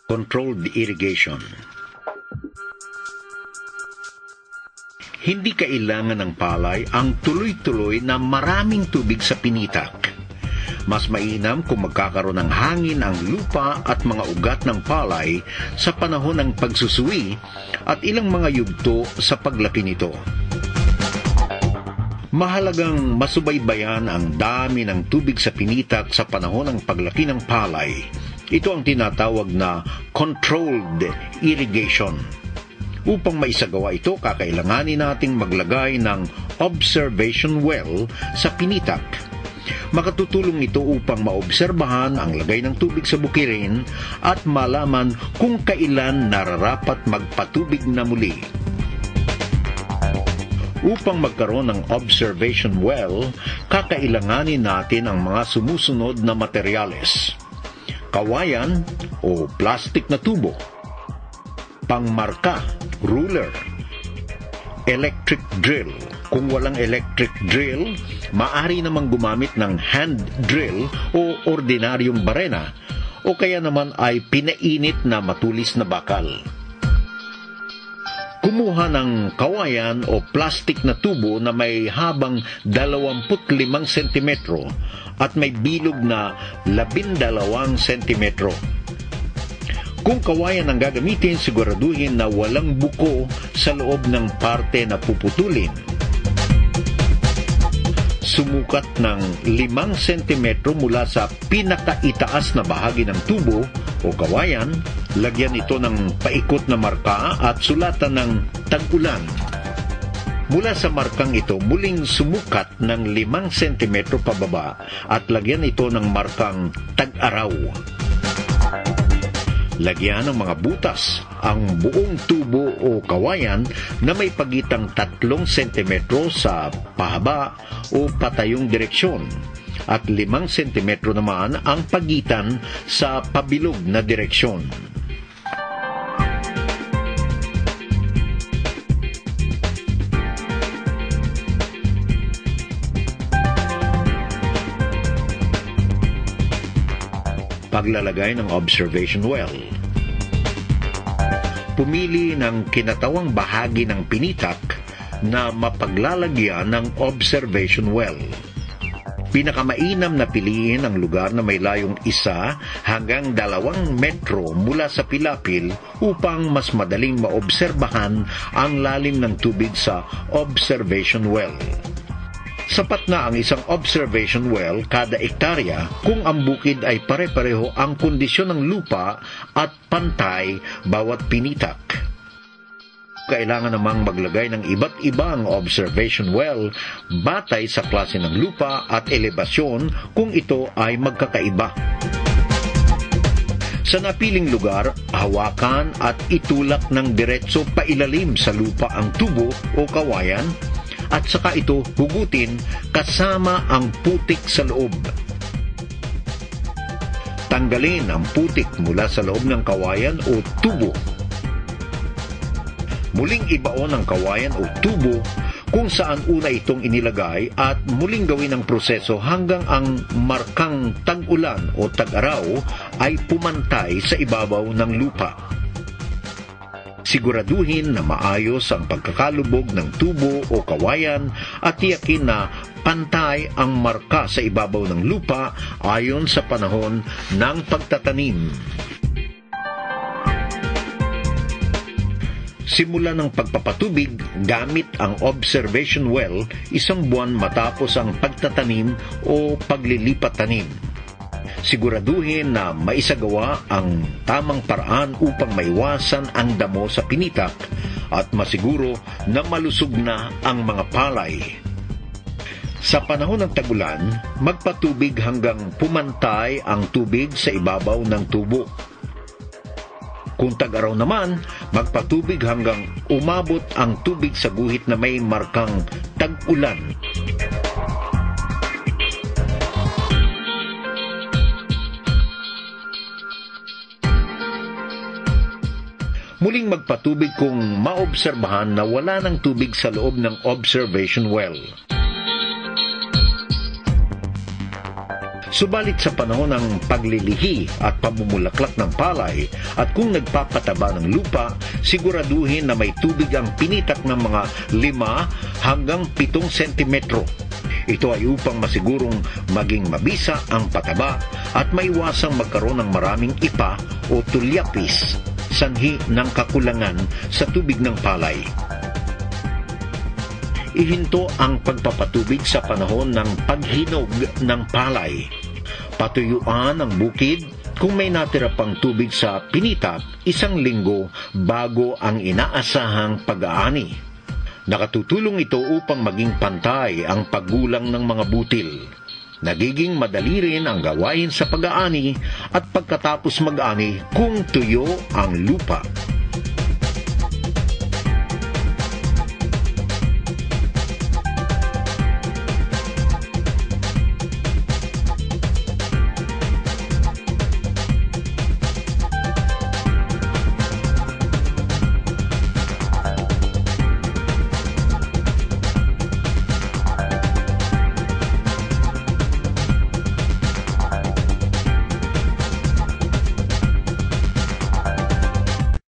Controlled irrigation. Hindi kailangan ng palay ang tuloy-tuloy na maraming tubig sa pinitak. Mas mainam kung magkakaroon ng hangin ang lupa at mga ugat ng palay sa panahon ng pagsusui at ilang mga yugto sa paglaki nito. Mahalagang masubaybayan ang dami ng tubig sa pinitak sa panahon ng paglaki ng palay. Ito ang tinatawag na controlled irrigation. Upang maisagawa ito, kakailanganin nating maglagay ng observation well sa pinitak. Makatutulong ito upang maobserbahan ang lagay ng tubig sa bukirin at malaman kung kailan nararapat magpatubig na muli. Upang magkaroon ng observation well, kakailanganin natin ang mga sumusunod na materyales: kawayan o plastic na tubo, pangmarka, ruler, electric drill. Kung walang electric drill, maaari namang gumamit ng hand drill o ordinaryong barena, o kaya naman ay pinainit na matulis na bakal. Kumuha ng kawayan o plastic na tubo na may habang 25 cm at may bilog na 12 cm. Kung kawayan ang gagamitin, siguraduhin na walang buko sa loob ng parte na puputulin. Sumukat ng 5 cm mula sa pinakaitaas na bahagi ng tubo o kawayan, lagyan ito ng paikot na marka at sulatan ng tag-ulan. Mula sa markang ito, muling sumukat ng 5 cm pababa at lagyan ito ng markang tag-araw. Lagyan ng mga butas ang buong tubo o kawayan na may pagitang 3 cm sa pahaba o patayong direksyon at 5 cm naman ang pagitan sa pabilog na direksyon. Paglalagay ng observation well. Pumili ng kinatawang bahagi ng pinitak na mapaglalagyan ng observation well. Pinakamainam na piliin ang lugar na may layong 1 hanggang 2 metro mula sa pilapil upang mas madaling maobserbahan ang lalim ng tubig sa observation well. Sapat na ang isang observation well kada ektarya kung ang bukid ay pare-pareho ang kondisyon ng lupa at pantay bawat pinitak. Kailangan namang maglagay ng iba't ibang observation well batay sa klase ng lupa at elevasyon kung ito ay magkakaiba. Sa napiling lugar, hawakan at itulak ng diretso pailalim sa lupa ang tubo o kawayan at saka ito hugutin kasama ang putik sa loob. Tanggalin ang putik mula sa loob ng kawayan o tubo. Muling ibaon ang kawayan o tubo kung saan una itong inilagay at muling gawin ang proseso hanggang ang markang tag-ulan o tag-araw ay pumantay sa ibabaw ng lupa. Siguraduhin na maayos ang pagkakalubog ng tubo o kawayan at tiyakin na pantay ang marka sa ibabaw ng lupa ayon sa panahon ng pagtatanim. Simula ng pagpapatubig gamit ang observation well 1 buwan matapos ang pagtatanim o paglilipat-tanim. Siguraduhin na maisagawa ang tamang paraan upang maiwasan ang damo sa pinitak at masiguro na malusog na ang mga palay. Sa panahon ng tag-ulan, magpatubig hanggang pumantay ang tubig sa ibabaw ng tubo. Kung tag-araw naman, magpatubig hanggang umabot ang tubig sa guhit na may markang tag-ulan. Muling magpatubig kung maobserbahan na wala ng tubig sa loob ng observation well. Subalit sa panahon ng paglilihi at pamumulaklak ng palay at kung nagpapataba ng lupa, siguraduhin na may tubig ang pinitak ng mga 5 hanggang 7 sentimetro. Ito ay upang masigurong maging mabisa ang pataba at maiwasang magkaroon ng maraming ipa o tulyapis, sanhi ng kakulangan sa tubig ng palay. Ihinto ang pagpapatubig sa panahon ng paghinog ng palay. Patuyuan ang bukid kung may natira pang tubig sa pinitak 1 linggo bago ang inaasahang pag-aani. Nakatutulong ito upang maging pantay ang paggulang ng mga butil. Nagiging madali rin ang gawain sa pag-aani at pagkatapos mag-ani kung tuyo ang lupa.